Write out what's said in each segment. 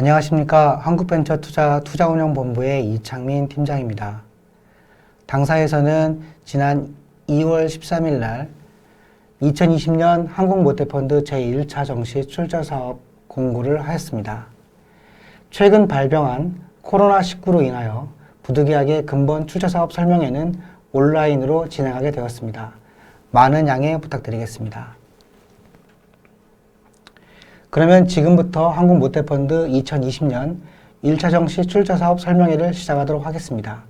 안녕하십니까. 한국벤처투자 투자운용본부의 이창민 팀장입니다. 당사에서는 지난 2월 13일 날 2020년 한국모태펀드 제1차 정시 출자사업 공고를 하였습니다. 최근 발병한 코로나19로 인하여 부득이하게 근본 출자사업 설명회는 온라인으로 진행하게 되었습니다. 많은 양해 부탁드리겠습니다. 그러면 지금부터 한국모태펀드 2020년 1차 정시 출자사업 설명회를 시작하도록 하겠습니다.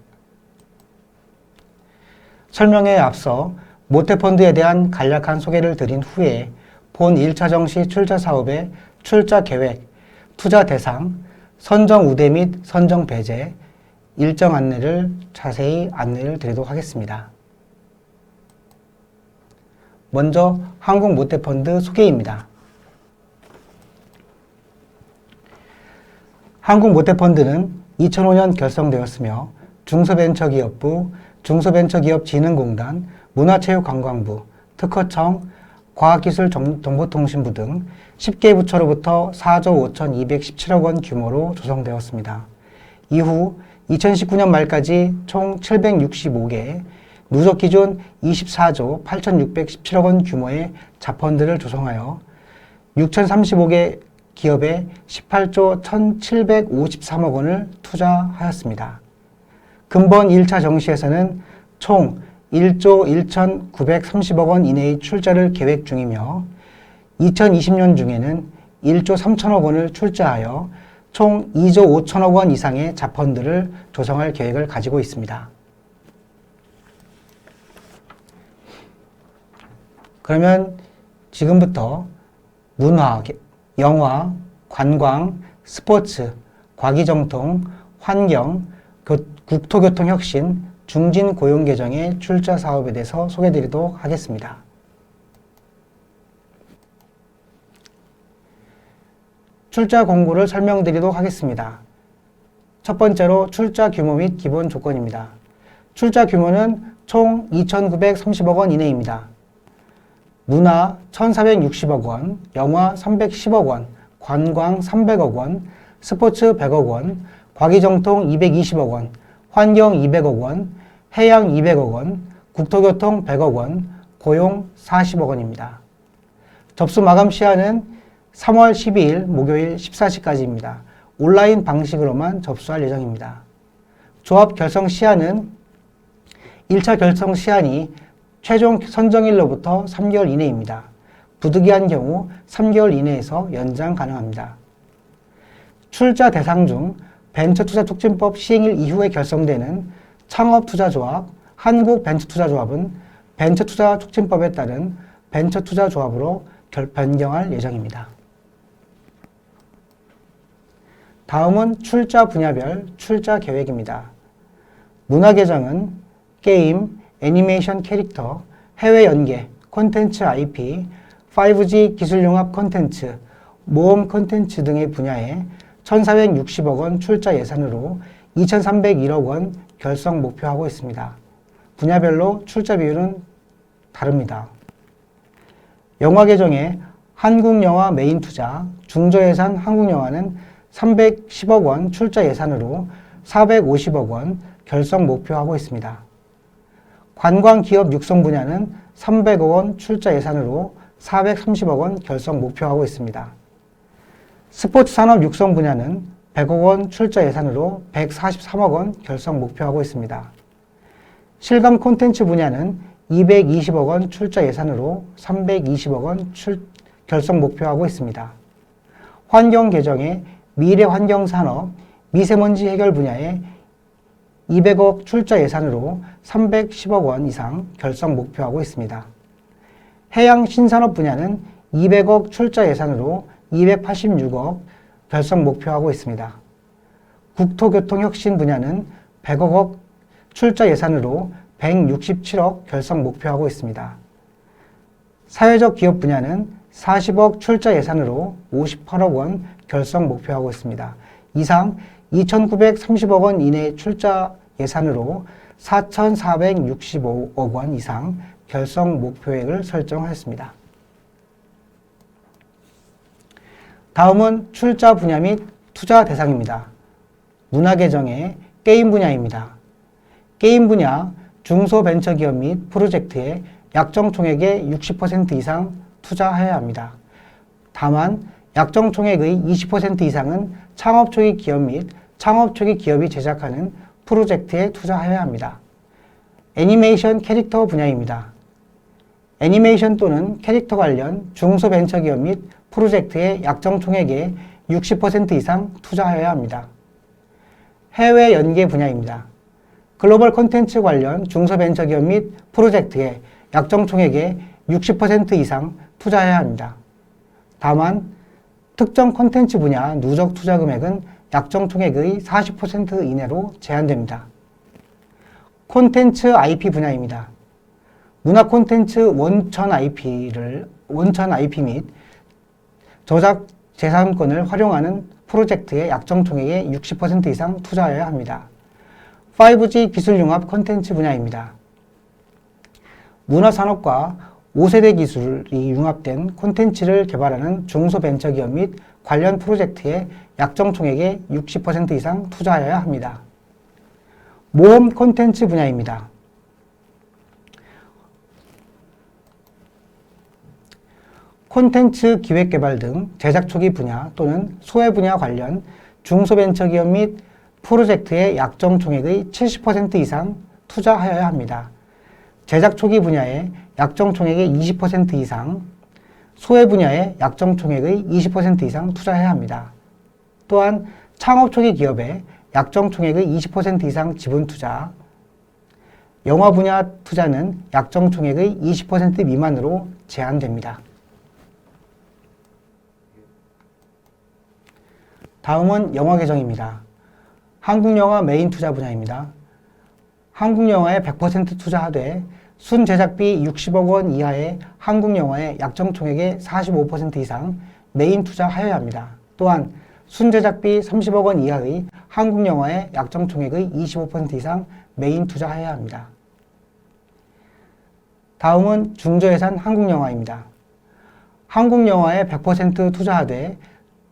설명회에 앞서 모태펀드에 대한 간략한 소개를 드린 후에 본 1차 정시 출자사업의 출자 계획, 투자 대상, 선정 우대 및 선정 배제, 일정 안내를 자세히 안내를 드리도록 하겠습니다. 먼저 한국모태펀드 소개입니다. 한국모태펀드는 2005년 결성되었으며 중소벤처기업부, 중소벤처기업진흥공단, 문화체육관광부, 특허청, 과학기술정보통신부 등 10개 부처로부터 4조 5,217억 원 규모로 조성되었습니다. 이후 2019년 말까지 총 765개, 누적 기준 24조 8,617억 원 규모의 자펀드를 조성하여 6,035개 기업에 18조 1,753억 원을 투자하였습니다. 근본 1차 정시에서는 총 1조 1,930억 원 이내의 출자를 계획 중이며 2020년 중에는 1조 3천억 원을 출자하여 총 2조 5천억 원 이상의 자펀드를 조성할 계획을 가지고 있습니다. 그러면 지금부터 문화, 영화, 관광, 스포츠, 과기정통, 환경, 국토교통혁신, 중진고용개정의 출자 사업에 대해서 소개해드리도록 하겠습니다. 출자 공고를 설명드리도록 하겠습니다. 첫 번째로 출자 규모 및 기본 조건입니다. 출자 규모는 총 2,930억 원 이내입니다. 문화 1,460억 원, 영화 310억 원, 관광 300억 원, 스포츠 100억 원, 과기정통 220억 원, 환경 200억 원, 해양 200억 원, 국토교통 100억 원, 고용 40억 원입니다. 접수 마감 시한은 3월 12일 목요일 14시까지입니다. 온라인 방식으로만 접수할 예정입니다. 조합 결성 시한은 1차 결성 시한이 최종 선정일로부터 3개월 이내입니다. 부득이한 경우 3개월 이내에서 연장 가능합니다. 출자 대상 중 벤처투자촉진법 시행일 이후에 결성되는 창업투자조합, 한국벤처투자조합은 벤처투자촉진법에 따른 벤처투자조합으로 변경할 예정입니다. 다음은 출자 분야별 출자 계획입니다. 문화계정은 게임, 애니메이션 캐릭터, 해외 연계, 콘텐츠 IP, 5G 기술융합 콘텐츠, 모험 콘텐츠 등의 분야에 1,460억 원 출자 예산으로 2,301억 원 결성 목표하고 있습니다. 분야별로 출자 비율은 다릅니다. 영화 계정에 한국영화 메인 투자, 중저예산 한국영화는 310억 원 출자 예산으로 450억 원 결성 목표하고 있습니다. 관광기업 육성 분야는 300억 원 출자 예산으로 430억 원 결성 목표하고 있습니다. 스포츠 산업 육성 분야는 100억 원 출자 예산으로 143억 원 결성 목표하고 있습니다. 실감 콘텐츠 분야는 220억 원 출자 예산으로 320억 원 결성 목표하고 있습니다. 환경 계정의 미래 환경 산업, 미세먼지 해결 분야에 200억 출자 예산으로 310억 원 이상 결성 목표하고 있습니다. 해양 신산업 분야는 200억 출자 예산으로 286억 결성 목표하고 있습니다. 국토교통혁신 분야는 100억 출자 예산으로 167억 결성 목표하고 있습니다. 사회적 기업 분야는 40억 출자 예산으로 58억 원 결성 목표하고 있습니다. 이상 2,930억 원 이내 출자 예산으로 4,465억 원 이상 결성 목표액을 설정하였습니다. 다음은 출자 분야 및 투자 대상입니다. 문화계정의 게임 분야입니다. 게임 분야 중소벤처기업 및 프로젝트에 약정 총액의 60% 이상 투자해야 합니다. 다만 약정 총액의 20% 이상은 창업 초기 기업 및 창업 초기 기업이 제작하는 프로젝트에 투자해야 합니다. 애니메이션 캐릭터 분야입니다. 애니메이션 또는 캐릭터 관련 중소벤처기업 및 프로젝트의 약정 총액의 60% 이상 투자해야 합니다. 해외 연계 분야입니다. 글로벌 콘텐츠 관련 중소벤처기업 및 프로젝트에 약정 총액의 60% 이상 투자해야 합니다. 다만 특정 콘텐츠 분야 누적 투자 금액은 약정 총액의 40% 이내로 제한됩니다. 콘텐츠 IP 분야입니다. 문화 콘텐츠 원천 IP 및 저작 재산권을 활용하는 프로젝트의 약정 총액의 60% 이상 투자해야 합니다. 5G 기술 융합 콘텐츠 분야입니다. 문화산업과 5세대 기술이 융합된 콘텐츠를 개발하는 중소벤처기업 및 관련 프로젝트에 약정 총액의 60% 이상 투자해야 합니다. 모험 콘텐츠 분야입니다. 콘텐츠 기획개발 등 제작 초기 분야 또는 소외 분야 관련 중소벤처기업 및 프로젝트의 약정 총액의 70% 이상 투자하여야 합니다. 제작 초기 분야에 약정 총액의 20% 이상, 소외 분야에 약정 총액의 20% 이상 투자해야 합니다. 또한 창업 초기 기업에 약정 총액의 20% 이상 지분 투자, 영화 분야 투자는 약정 총액의 20% 미만으로 제한됩니다. 다음은 영화 계정입니다. 한국영화 메인 투자 분야입니다. 한국영화에 100% 투자하되 순제작비 60억 원 이하의 한국영화에 약정 총액의 45% 이상 메인 투자하여야 합니다. 또한 순제작비 30억 원 이하의 한국영화에 약정 총액의 25% 이상 메인 투자해야 합니다. 다음은 중저예산 한국영화입니다. 한국영화에 100% 투자하되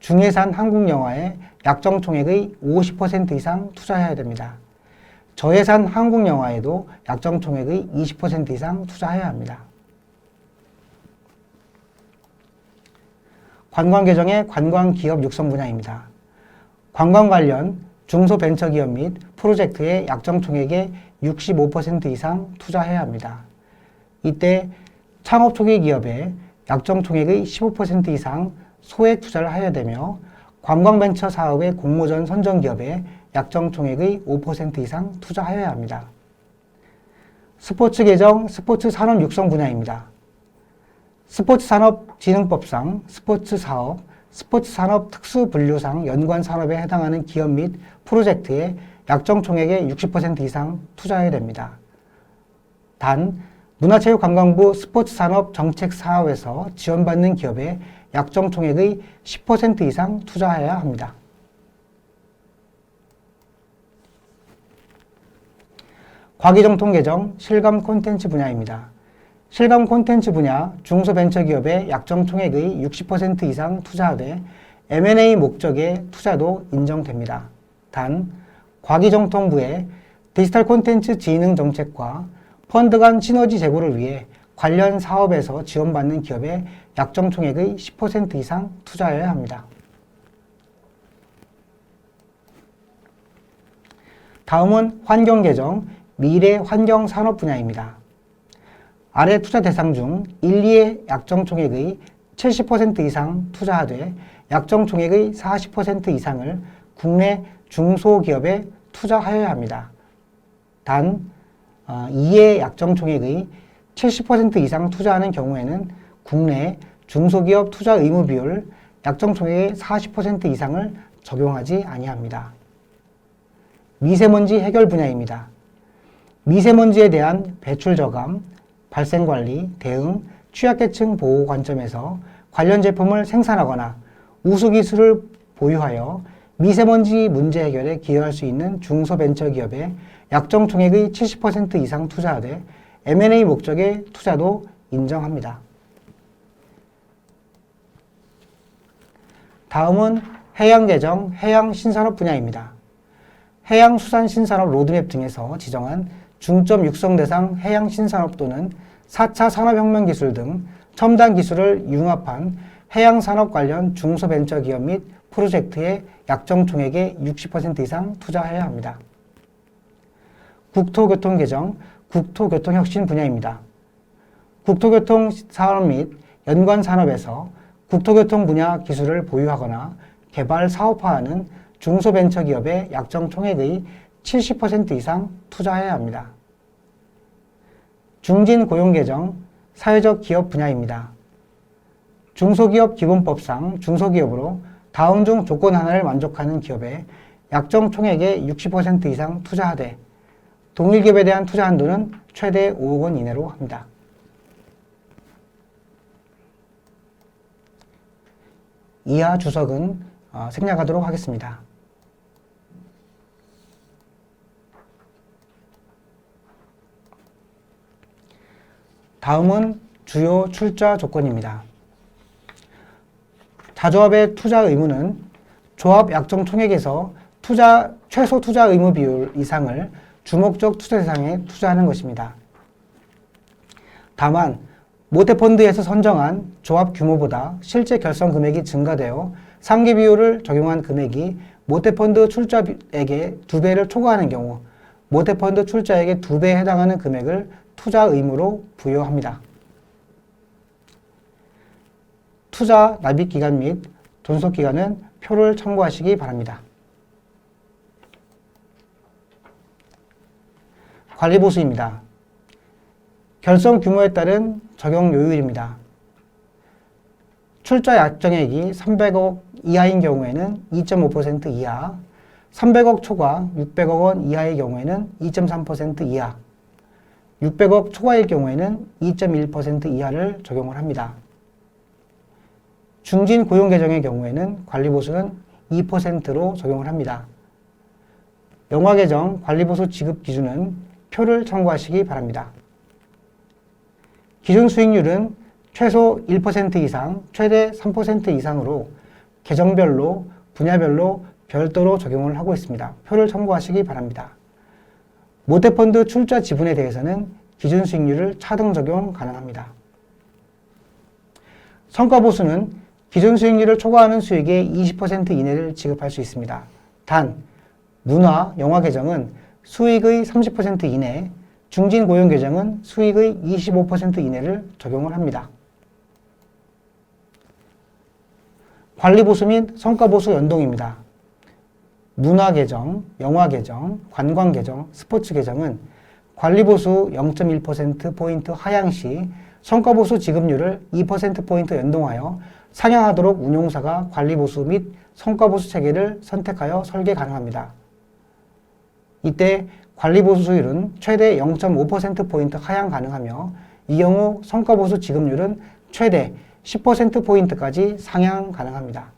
중예산 한국영화에 약정 총액의 50% 이상 투자해야 됩니다. 저예산 한국영화에도 약정 총액의 20% 이상 투자해야 합니다. 관광계정의 관광기업 육성 분야입니다. 관광 관련 중소벤처기업 및 프로젝트의 약정 총액의 65% 이상 투자해야 합니다. 이때 창업 초기 기업에 약정 총액의 15% 이상 소액 투자를 해야 되며 관광벤처 사업의 공모전 선정 기업에 약정 총액의 5% 이상 투자하여야 합니다. 스포츠 계정 스포츠 산업 육성 분야입니다. 스포츠산업진흥법상 스포츠사업, 스포츠산업 특수분류상 연관 산업에 해당하는 기업 및 프로젝트에 약정 총액의 60% 이상 투자해야 됩니다. 단, 문화체육관광부 스포츠산업정책사업에서 지원받는 기업에 약정 총액의 10% 이상 투자해야 합니다. 과기정통 계정 실감 콘텐츠 분야입니다. 실감 콘텐츠 분야 중소벤처기업의 약정 총액의 60% 이상 투자하되 M&A 목적의 투자도 인정됩니다. 단, 과기정통부의 디지털 콘텐츠 진흥 정책과 펀드 간 시너지 제고를 위해 관련 사업에서 지원받는 기업에 약정 총액의 10% 이상 투자해야 합니다. 다음은 환경계정 미래환경산업 분야입니다. 아래 투자 대상 중 1, 2의 약정 총액의 70% 이상 투자하되 약정 총액의 40% 이상을 국내 중소기업에 투자하여야 합니다. 단 2의 약정 총액의 70% 이상 투자하는 경우에는 국내 중소기업 투자 의무 비율 약정 총액의 40% 이상을 적용하지 아니합니다. 미세먼지 해결 분야입니다. 미세먼지에 대한 배출 저감, 발생 관리, 대응, 취약계층 보호 관점에서 관련 제품을 생산하거나 우수 기술을 보유하여 미세먼지 문제 해결에 기여할 수 있는 중소벤처기업에 약정 총액의 70% 이상 투자하되 M&A 목적의 투자도 인정합니다. 다음은 해양개정, 해양신산업 분야입니다. 해양수산신산업 로드맵 등에서 지정한 중점 육성 대상 해양신산업 또는 4차 산업혁명 기술 등 첨단 기술을 융합한 해양산업 관련 중소벤처기업 및 프로젝트에 약정 총액의 60% 이상 투자해야 합니다. 국토교통 개정, 국토교통혁신 분야입니다. 국토교통 산업 및 연관 산업에서 국토교통 분야 기술을 보유하거나 개발 사업화하는 중소벤처기업의 약정 총액의 70% 이상 투자해야 합니다. 중진고용 개정, 사회적 기업 분야입니다. 중소기업 기본법상 중소기업으로 다음 중 조건 하나를 만족하는 기업에 약정 총액의 60% 이상 투자하되 동일 기업에 대한 투자 한도는 최대 5억 원 이내로 합니다. 이하 주석은 생략하도록 하겠습니다. 다음은 주요 출자 조건입니다. 자조합의 투자 의무는 조합 약정 총액에서 최소 투자 의무 비율 이상을 주목적 투자 대상에 투자하는 것입니다. 다만 모태펀드에서 선정한 조합 규모보다 실제 결성 금액이 증가되어 상기 비율을 적용한 금액이 모태펀드 출자액의 2배를 초과하는 경우 모태펀드 출자액의 2배에 해당하는 금액을 투자 의무로 부여합니다. 투자 납입 기간 및 존속 기간은 표를 참고하시기 바랍니다. 관리보수입니다. 결성 규모에 따른 적용 요율입니다. 출자 약정액이 300억 이하인 경우에는 2.5% 이하, 300억 초과 600억 원 이하의 경우에는 2.3% 이하, 600억 초과일 경우에는 2.1% 이하를 적용을 합니다. 중진 고용 계정의 경우에는 관리보수는 2%로 적용을 합니다. 영화 계정 관리보수 지급 기준은 표를 참고하시기 바랍니다. 기준 수익률은 최소 1% 이상, 최대 3% 이상으로 계정별로, 분야별로 별도로 적용을 하고 있습니다. 표를 참고하시기 바랍니다. 모태펀드 출자 지분에 대해서는 기준 수익률을 차등 적용 가능합니다. 성과보수는 기준 수익률을 초과하는 수익의 20% 이내를 지급할 수 있습니다. 단, 문화, 영화 계정은 수익의 30% 이내, 중진 고용 계정은 수익의 25% 이내를 적용을 합니다. 관리보수 및 성과보수 연동입니다. 문화 계정, 영화 계정, 관광 계정, 스포츠 계정은 관리보수 0.1%포인트 하향 시 성과보수 지급률을 2%포인트 연동하여 상향하도록 운용사가 관리보수 및 성과보수 체계를 선택하여 설계 가능합니다. 이때 관리보수 수율은 최대 0.5%포인트 하향 가능하며 이 경우 성과보수 지급률은 최대 10%포인트까지 상향 가능합니다.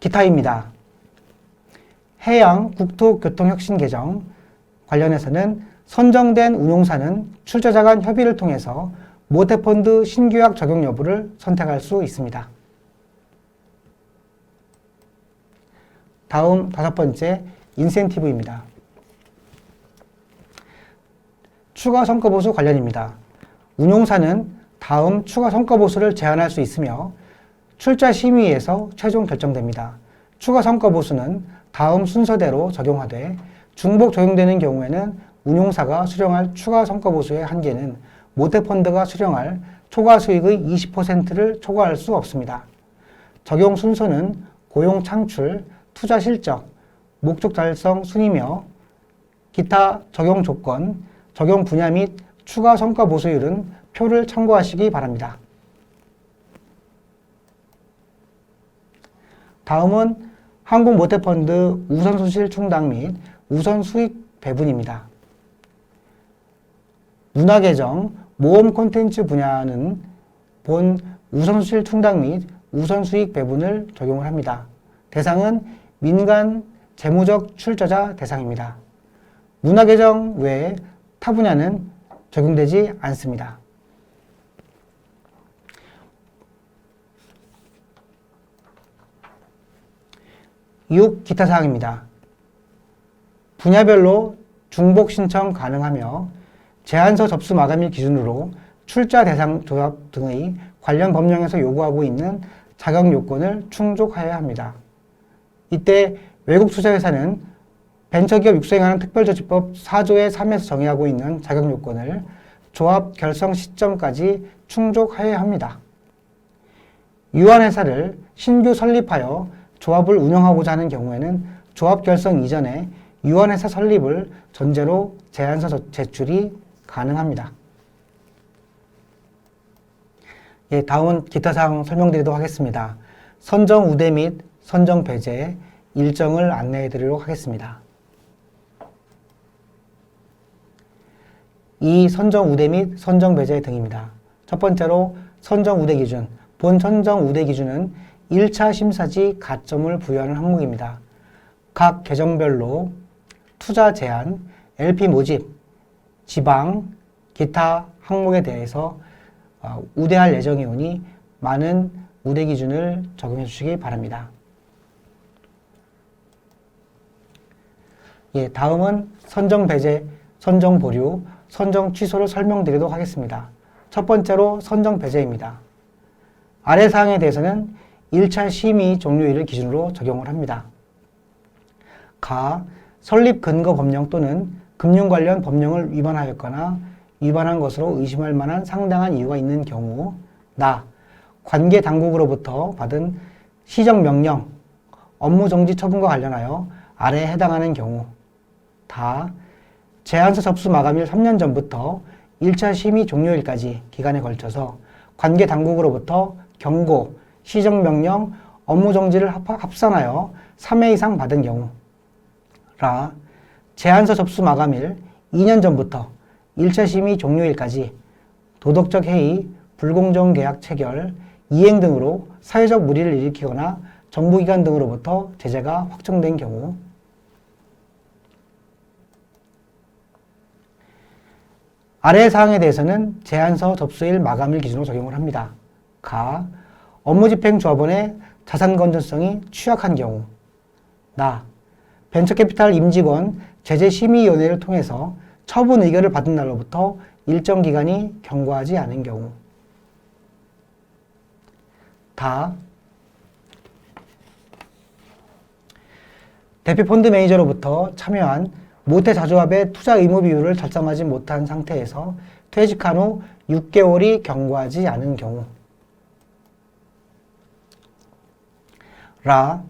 기타입니다. 해양 국토교통혁신 개정 관련해서는 선정된 운용사는 출자자 간 협의를 통해서 모태펀드 신규약 적용 여부를 선택할 수 있습니다. 다음 5번째 인센티브입니다. 추가 성과보수 관련입니다. 운용사는 다음 추가 성과보수를 제한할 수 있으며 출자 심의에서 최종 결정됩니다. 추가 성과보수는 다음 순서대로 적용하되 중복 적용되는 경우에는 운용사가 수령할 추가 성과보수의 한계는 모태펀드가 수령할 초과 수익의 20%를 초과할 수 없습니다. 적용 순서는 고용 창출, 투자 실적, 목적 달성 순이며 기타 적용 조건, 적용 분야 및 추가 성과 보수율은 표를 참고하시기 바랍니다. 다음은 한국 모태펀드 우선 손실 충당 및 우선 수익 배분입니다. 문화 계정, 모험 콘텐츠 분야는 본 우선 손실 충당 및 우선 수익 배분을 적용을 합니다. 대상은 민간 재무적 출자자 대상입니다. 문화 계정 외에 타 분야는 적용되지 않습니다. 6. 기타 사항입니다. 분야별로 중복 신청 가능하며 제안서 접수 마감일 기준으로 출자 대상 조합 등의 관련 법령에서 요구하고 있는 자격 요건을 충족하여야 합니다. 이때 외국 투자회사는 벤처기업 육성하는 특별조치법 4조의 3에서 정의하고 있는 자격 요건을 조합 결성 시점까지 충족하여야 합니다. 유한회사를 신규 설립하여 조합을 운영하고자 하는 경우에는 조합 결성 이전에 유한회사 설립을 전제로 제안서 제출이 가능합니다. 예, 다음은 기타 사항 설명드리도록 하겠습니다. 선정 우대 및 선정 배제 일정을 안내해 드리도록 하겠습니다. 이 선정 우대 및 선정 배제 등입니다. 첫 번째로 선정 우대 기준. 본 선정 우대 기준은 1차 심사지 가점을 부여하는 항목입니다. 각 계정별로 투자 제한, LP 모집, 지방, 기타 항목에 대해서 우대할 예정이오니 많은 우대 기준을 적용해 주시기 바랍니다. 예, 다음은 선정 배제, 선정 보류, 선정 취소를 설명드리도록 하겠습니다. 첫 번째로 선정 배제입니다. 아래 사항에 대해서는 1차 심의 종료일을 기준으로 적용을 합니다. 가, 설립 근거 법령 또는 금융 관련 법령을 위반하였거나 위반한 것으로 의심할 만한 상당한 이유가 있는 경우. 나, 관계 당국으로부터 받은 시정명령, 업무정지 처분과 관련하여 아래에 해당하는 경우. 다, 제안서 접수 마감일 3년 전부터 1차 심의 종료일까지 기간에 걸쳐서 관계 당국으로부터 경고, 시정명령, 업무정지를 합산하여 3회 이상 받은 경우. 라, 제안서 접수 마감일 2년 전부터 1차 심의 종료일까지 도덕적 해이, 불공정 계약 체결, 이행 등으로 사회적 물의를 일으키거나 정부기관 등으로부터 제재가 확정된 경우. 아래 사항에 대해서는 제안서 접수일 마감일 기준으로 적용을 합니다. 가, 업무집행조합원의 자산 건전성이 취약한 경우. 나, 벤처캐피탈 임직원 제재심의위원회를 통해서 처분 의결을 받은 날로부터 일정 기간이 경과하지 않은 경우. 다, 대표 펀드 매니저로부터 참여한 모태자조합의 투자 의무 비율을 달성하지 못한 상태에서 퇴직한 후 6개월이 경과하지 않은 경우. 라,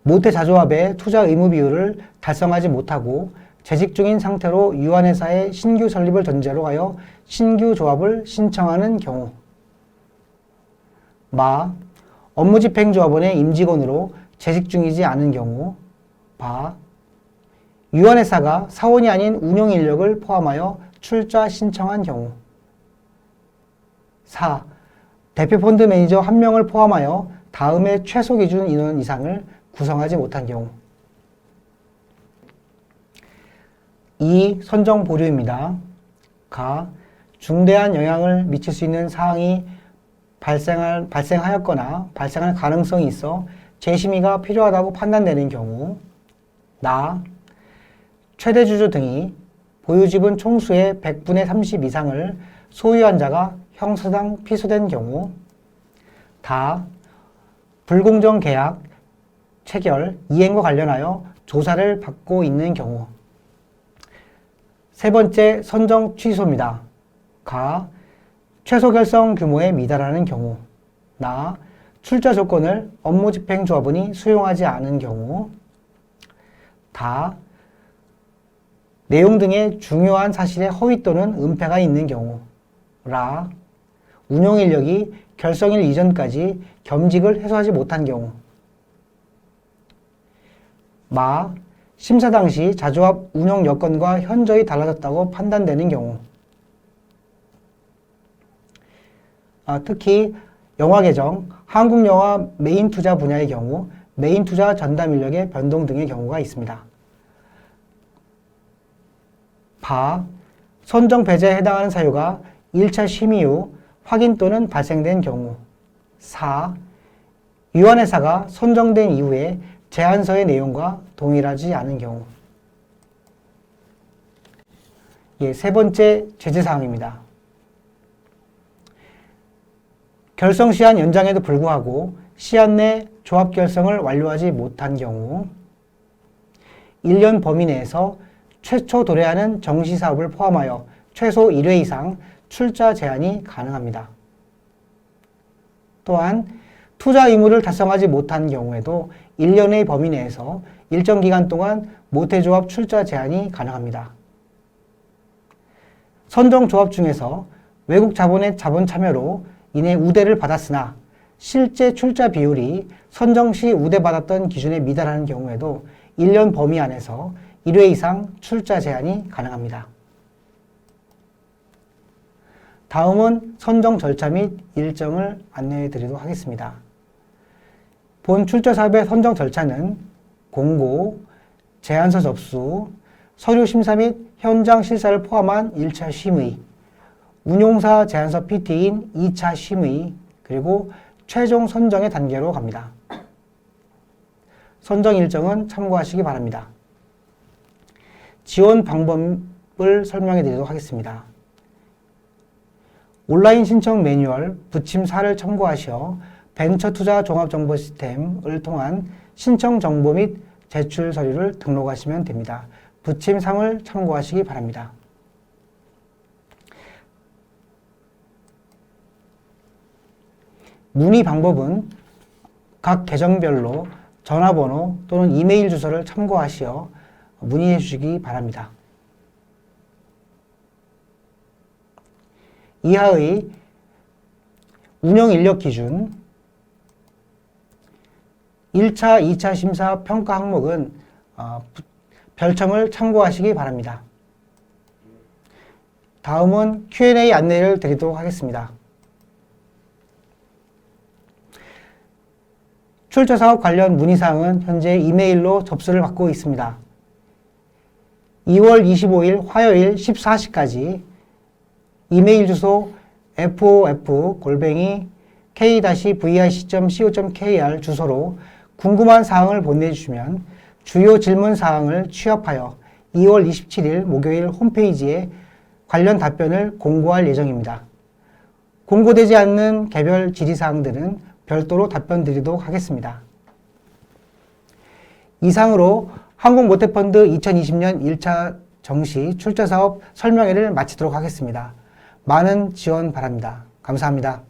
모태자조합의 투자 의무 비율을 달성하지 못하고 재직 중인 상태로 유한회사의 신규 설립을 전제로 하여 신규 조합을 신청하는 경우. 마, 업무집행조합원의 임직원으로 재직 중이지 않은 경우. 바, 유한회사가 사원이 아닌 운영인력을 포함하여 출자 신청한 경우. 4. 대표 펀드 매니저 1명을 포함하여 다음의 최소 기준 인원 이상을 구성하지 못한 경우. 2. 선정 보류입니다. 가, 중대한 영향을 미칠 수 있는 사항이 발생하였거나 발생할 가능성이 있어 재심의가 필요하다고 판단되는 경우. 나, 최대 주주 등이 보유지분 총수의 100분의 30 이상을 소유한 자가 형사상 피소된 경우. 다, 불공정 계약, 체결, 이행과 관련하여 조사를 받고 있는 경우. 세 번째, 선정 취소입니다. 가, 최소 결성 규모에 미달하는 경우. 나, 출자 조건을 업무집행조합원이 수용하지 않은 경우. 다, 내용 등의 중요한 사실의 허위 또는 은폐가 있는 경우. 라, 운용인력이 결성일 이전까지 겸직을 해소하지 못한 경우. 마, 심사 당시 자조합 운영 여건과 현저히 달라졌다고 판단되는 경우. 특히 영화 계정, 한국 영화 메인 투자 분야의 경우 메인 투자 전담 인력의 변동 등의 경우가 있습니다. 바, 선정 배제에 해당하는 사유가 1차 심의 후 확인 또는 발생된 경우. 4. 유한회사가 선정된 이후에 제안서의 내용과 동일하지 않은 경우. 세 번째 제재사항입니다. 결성 시한 연장에도 불구하고 시한 내 조합 결성을 완료하지 못한 경우 1년 범위 내에서 최초 도래하는 정시사업을 포함하여 최소 1회 이상 출자 제한이 가능합니다. 또한 투자 의무를 달성하지 못한 경우에도 1년의 범위 내에서 일정 기간 동안 모태조합 출자 제한이 가능합니다. 선정조합 중에서 외국 자본의 자본 참여로 인해 우대를 받았으나 실제 출자 비율이 선정 시 우대받았던 기준에 미달하는 경우에도 1년 범위 안에서 1회 이상 출자 제한이 가능합니다. 다음은 선정 절차 및 일정을 안내해 드리도록 하겠습니다. 본 출자 사업의 선정 절차는 공고, 제안서 접수, 서류 심사 및 현장 실사를 포함한 1차 심의, 운용사 제안서 PT인 2차 심의, 그리고 최종 선정의 단계로 갑니다. 선정 일정은 참고하시기 바랍니다. 지원 방법을 설명해 드리도록 하겠습니다. 온라인 신청 매뉴얼 부침 4를 참고하시어 벤처투자 종합정보 시스템을 통한 신청 정보 및 제출 서류를 등록하시면 됩니다. 부침 3을 참고하시기 바랍니다. 문의 방법은 각 계정별로 전화번호 또는 이메일 주소를 참고하시어 문의해 주시기 바랍니다. 이하의 운영 인력 기준 1차, 2차 심사 평가 항목은 별첨을 참고하시기 바랍니다. 다음은 Q&A 안내를 드리도록 하겠습니다. 출자사업 관련 문의사항은 현재 이메일로 접수를 받고 있습니다. 2월 25일 화요일 14시까지 이메일 주소 fof@k-vic.co.kr 주소로 궁금한 사항을 보내주시면 주요 질문 사항을 취합하여 2월 27일 목요일 홈페이지에 관련 답변을 공고할 예정입니다. 공고되지 않는 개별 질의사항들은 별도로 답변 드리도록 하겠습니다. 이상으로 한국모태펀드 2020년 1차 정시 출자사업 설명회를 마치도록 하겠습니다. 많은 지원 바랍니다. 감사합니다.